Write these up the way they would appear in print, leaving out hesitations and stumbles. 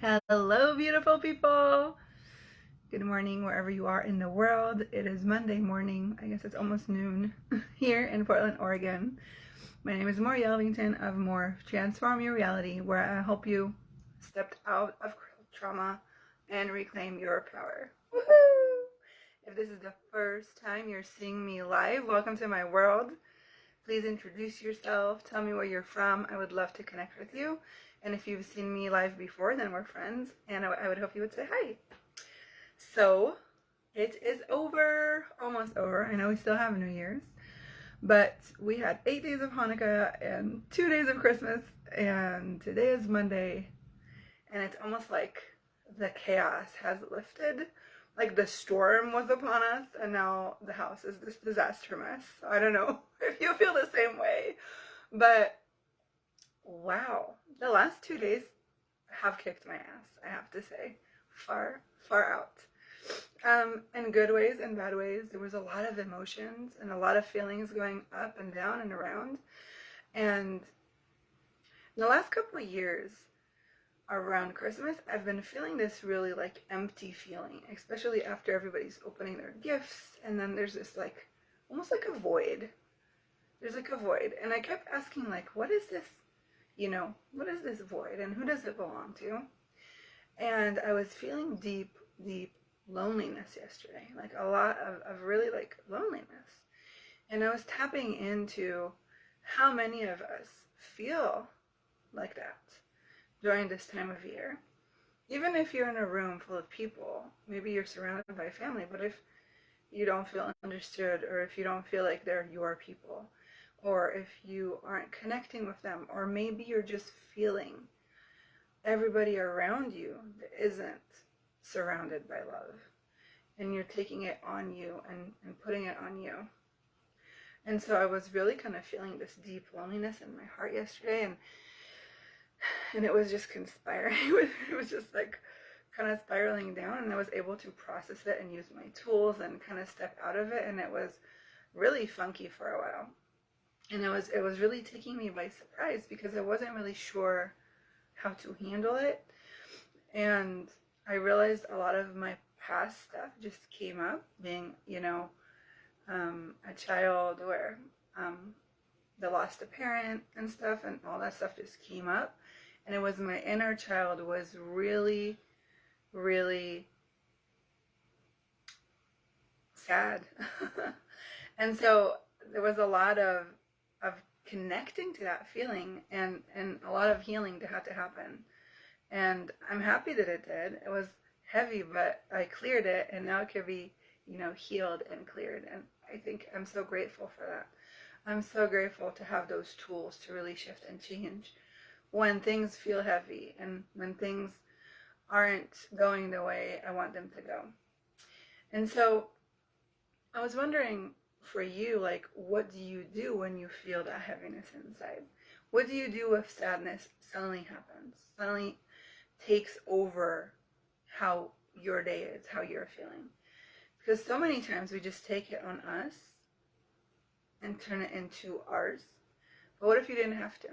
Hello, beautiful people. Good morning, wherever you are in the world. It is Monday morning. I guess it's almost noon here in Portland, Oregon. My name is Maury Elvington of More Transform Your Reality, where I help you step out of trauma and reclaim your power. Woohoo! If this is the first time you're seeing me live, welcome to my world. Please introduce yourself. Tell me where you're from. I would love to connect with you. And if you've seen me live before, then we're friends. And I would hope you would say hi. So, it is over. Almost over. I know we still have New Year's. But we had 8 days of Hanukkah and 2 days of Christmas. And today is Monday. And it's almost like the chaos has lifted. Like the storm was upon us, and now the house is this disaster mess. I don't know if you feel the same way, but wow, the last 2 days have kicked my ass, I have to say. Far, far out. In good ways and bad ways. There was a lot of emotions and a lot of feelings going up and down and around. And in the last couple of years, around Christmas, I've been feeling this really like empty feeling, especially after everybody's opening their gifts, and then there's this like almost like a void. There's like a void, and I kept asking like, what is this? What is this void, and who does it belong to? And I was feeling deep, deep loneliness yesterday, like a lot of really like loneliness, and I was tapping into how many of us feel like that during this time of year. Even if you're in a room full of people, maybe you're surrounded by family, but if you don't feel understood, or if you don't feel like they're your people, or if you aren't connecting with them, or maybe you're just feeling everybody around you that isn't surrounded by love, and you're taking it on you and putting it on you. And so I was really kind of feeling this deep loneliness in my heart yesterday, and it was just conspiring. It was just like kind of spiraling down, and I was able to process it and use my tools and kind of step out of it, and it was really funky for a while. And it was really taking me by surprise because I wasn't really sure how to handle it. And I realized a lot of my past stuff just came up, being, a child where they lost a parent and stuff, and all that stuff just came up. And it was my inner child was really, really sad. And so there was a lot of connecting to that feeling, and a lot of healing that had to happen. And I'm happy that it did. It was heavy, but I cleared it, and now it could be, healed and cleared. And I think I'm so grateful for that. I'm so grateful to have those tools to really shift and change when things feel heavy and when things aren't going the way I want them to go. And so I was wondering for you, like, what do you do when you feel that heaviness inside? What do you do if sadness suddenly happens, suddenly takes over how your day is, how you're feeling? Because so many times we just take it on us and turn it into ours. But what if you didn't have to?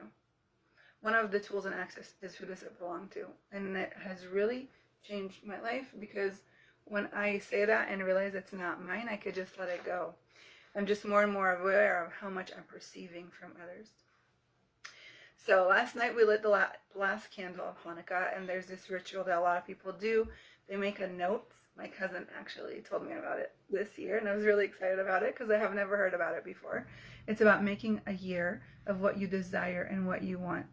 One of the tools in Access is who does it belong to? And it has really changed my life, because when I say that and realize it's not mine, I could just let it go. I'm just more and more aware of how much I'm perceiving from others. So last night we lit the last candle of Hanukkah, and there's this ritual that a lot of people do. They make a note. My cousin actually told me about it this year, and I was really excited about it because I have never heard about it before. It's about making a year of what you desire and what you want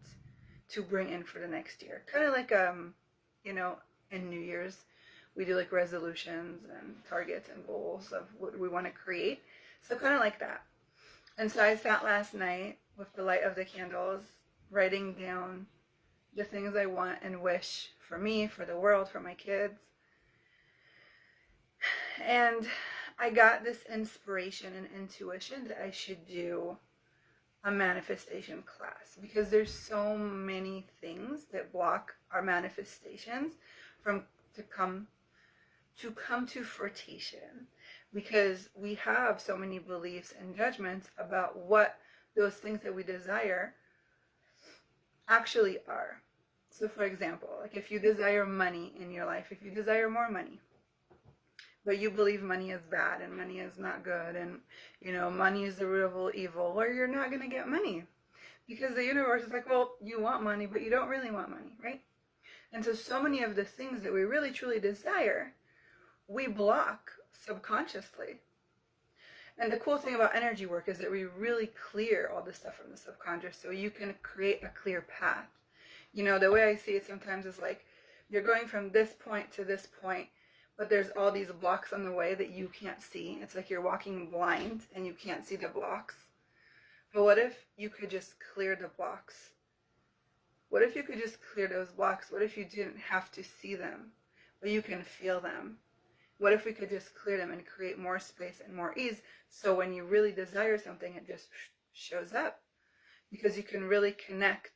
to bring in for the next year. Kind of like, in New Year's, we do like resolutions and targets and goals of what we want to create. So kind of like that. And so I sat last night with the light of the candles, writing down the things I want and wish for me, for the world, for my kids. And I got this inspiration and intuition that I should do a manifestation class, because there's so many things that block our manifestations from to come to fruition, because we have so many beliefs and judgments about what those things that we desire actually are. So for example, like if you desire money in your life, if you desire more money, but you believe money is bad and money is not good, and money is the root of all evil, well, you're not going to get money, because the universe is like, well, you want money, but you don't really want money, right? And so many of the things that we really truly desire, we block subconsciously. And the cool thing about energy work is that we really clear all this stuff from the subconscious, so you can create a clear path. The way I see it sometimes is like you're going from this point to this point, but there's all these blocks on the way that you can't see. It's like you're walking blind and you can't see the blocks. But what if you could just clear the blocks? What if you could just clear those blocks? What if you didn't have to see them, but you can feel them? What if we could just clear them and create more space and more ease, so when you really desire something, it just shows up, because you can really connect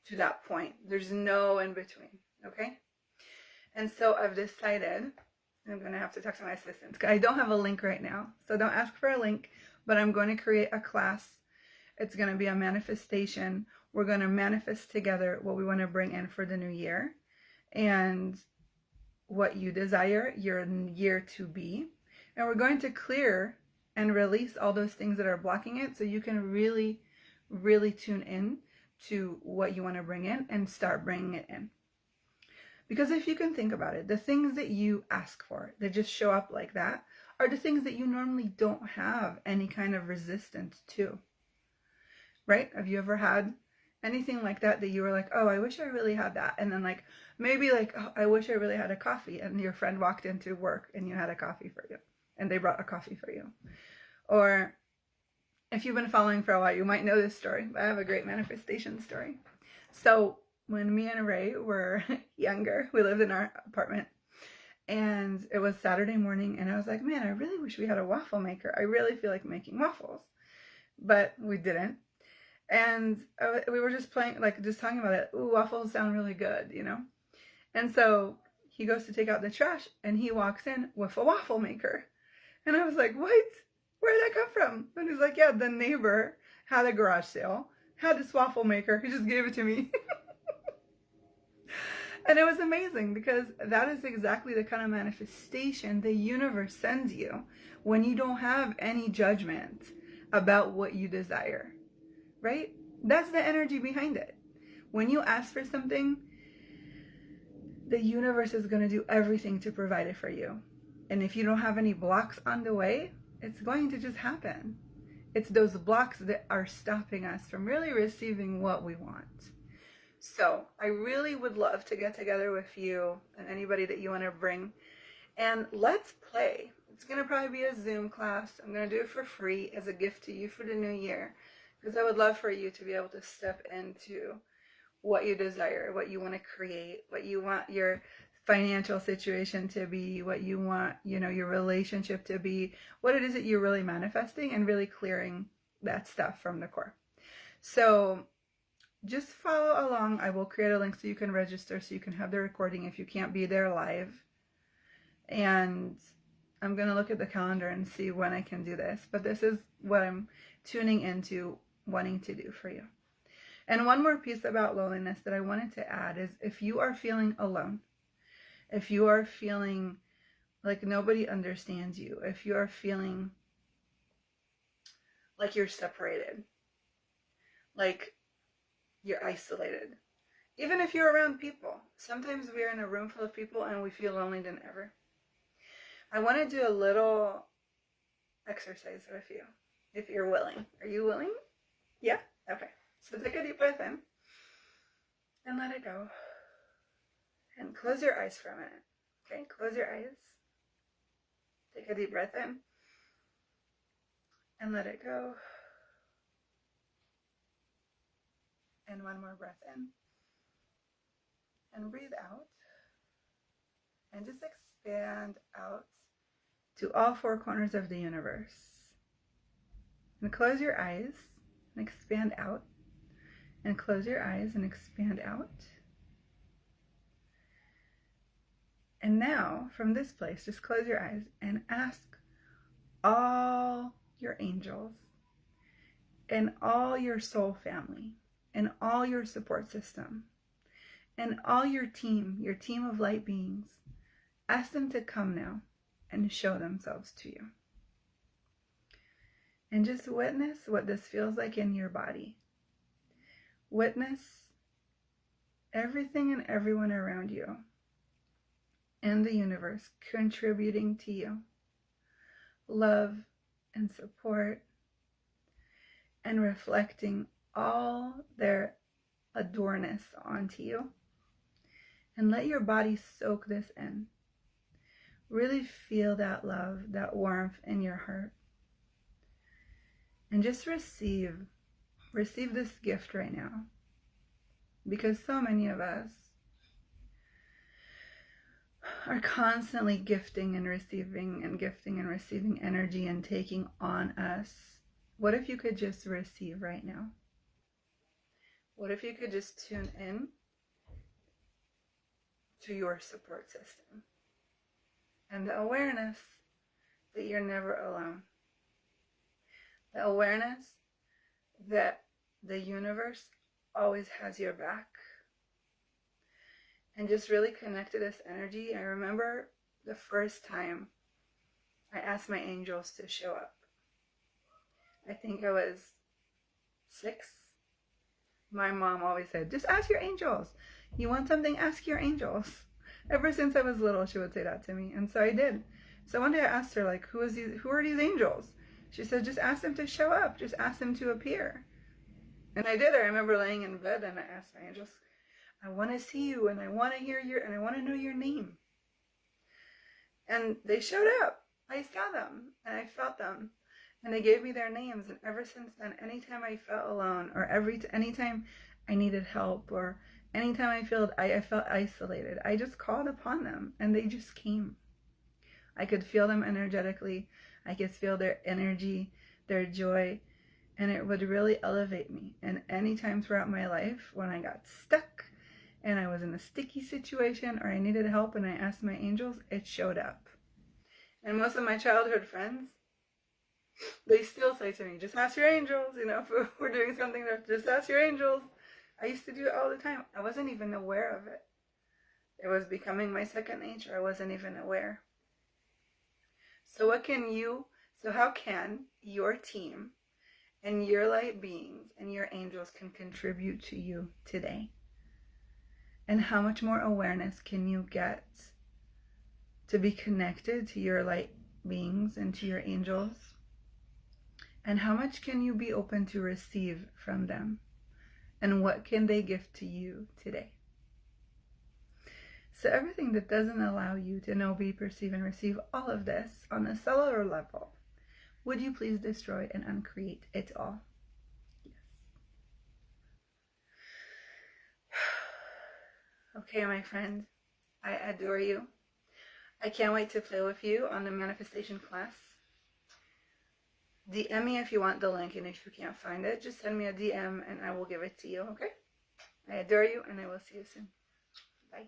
to that point. There's no in between, okay? And so I've decided, I'm going to have to talk to my assistants, because I don't have a link right now, so don't ask for a link, but I'm going to create a class. It's going to be a manifestation. We're going to manifest together what we want to bring in for the new year, and what you desire your year to be. And we're going to clear and release all those things that are blocking it, so you can really, really tune in to what you want to bring in and start bringing it in. Because if you can think about it, the things that you ask for that just show up like that are the things that you normally don't have any kind of resistance to, right? Have you ever had anything like that you were like, oh, I wish I really had that? And then like, maybe like, oh, I wish I really had a coffee, and your friend walked into work and you had a coffee for you, and they brought a coffee for you. Or if you've been following for a while, you might know this story, but I have a great manifestation story. So when me and Ray were younger, we lived in our apartment, and it was Saturday morning, and I was like, man, I really wish we had a waffle maker. I really feel like making waffles, but we didn't. And we were just playing, like just talking about it. Ooh, waffles sound really good, And so he goes to take out the trash, and he walks in with a waffle maker. And I was like, what? Where did that come from? And he's like, yeah, the neighbor had a garage sale, had this waffle maker. He just gave it to me. And it was amazing, because that is exactly the kind of manifestation the universe sends you when you don't have any judgment about what you desire, right? That's the energy behind it. When you ask for something, the universe is going to do everything to provide it for you. And if you don't have any blocks on the way, it's going to just happen. It's those blocks that are stopping us from really receiving what we want. So I really would love to get together with you and anybody that you want to bring, and let's play. It's going to probably be a Zoom class. I'm going to do it for free as a gift to you for the new year, because I would love for you to be able to step into what you desire, what you want to create, what you want your financial situation to be, what you want, your relationship to be, what it is that you're really manifesting, and really clearing that stuff from the core. So just follow along. I will create a link so you can register, so you can have the recording if you can't be there live. And I'm going to look at the calendar and see when I can do this. But this is what I'm tuning into wanting to do for you. And one more piece about loneliness that I wanted to add is, if you are feeling alone, if you are feeling like nobody understands you, if you are feeling like you're separated, like you're isolated, even if you're around people, sometimes we're in a room full of people and we feel lonely than ever. I want to do a little exercise with you, if you're willing. Are you willing? Yeah? Okay. So take a deep breath in and let it go. And close your eyes for a minute. Okay, close your eyes. Take a deep breath in and let it go. And one more breath in. And breathe out. And just expand out to all four corners of the universe. And close your eyes and expand out. And close your eyes and expand out. And now, from this place, just close your eyes and ask all your angels and all your soul family and all your support system And all your team of light beings, ask them to come now and show themselves to you. And just witness what this feels like in your body. Witness everything and everyone around you and the universe contributing to you. Love and support, and reflecting all their adoreness onto you. And let your body soak this in. Really feel that love, that warmth in your heart. And just receive this gift right now. Because so many of us are constantly gifting and receiving energy and taking on us. What if you could just receive right now? What if you could just tune in to your support system and the awareness that you're never alone? The awareness that the universe always has your back. And just really connect to this energy. I remember the first time I asked my angels to show up. I think I was 6. My mom always said, just ask your angels. You want something, ask your angels. Ever since I was little, she would say that to me. And so I did. So one day I asked her, like, who are these angels? She said, just ask them to show up. Just ask them to appear. And I did. I remember laying in bed and I asked my angels, I want to see you and I want to hear and I want to know your name. And they showed up. I saw them and I felt them. And they gave me their names. And ever since then, anytime I felt alone, or anytime I needed help, or anytime I felt isolated, I just called upon them and they just came. I could feel them energetically. I could feel their energy, their joy, and it would really elevate me. And any time throughout my life when I got stuck and I was in a sticky situation or I needed help and I asked my angels, it showed up. And most of my childhood friends, they still say to me, just ask your angels, if we're doing something, just ask your angels. I used to do it all the time. I wasn't even aware of it. It was becoming my second nature. I wasn't even aware. So how can your team and your light beings and your angels can contribute to you today? And how much more awareness can you get to be connected to your light beings and to your angels? And how much can you be open to receive from them? And what can they give to you today? So everything that doesn't allow you to know, be, perceive, and receive all of this on a cellular level, would you please destroy and uncreate it all? Yes. Okay, my friend, I adore you. I can't wait to play with you on the manifestation class. DM me if you want the link, and if you can't find it, just send me a DM and I will give it to you, okay? I adore you, and I will see you soon. Bye.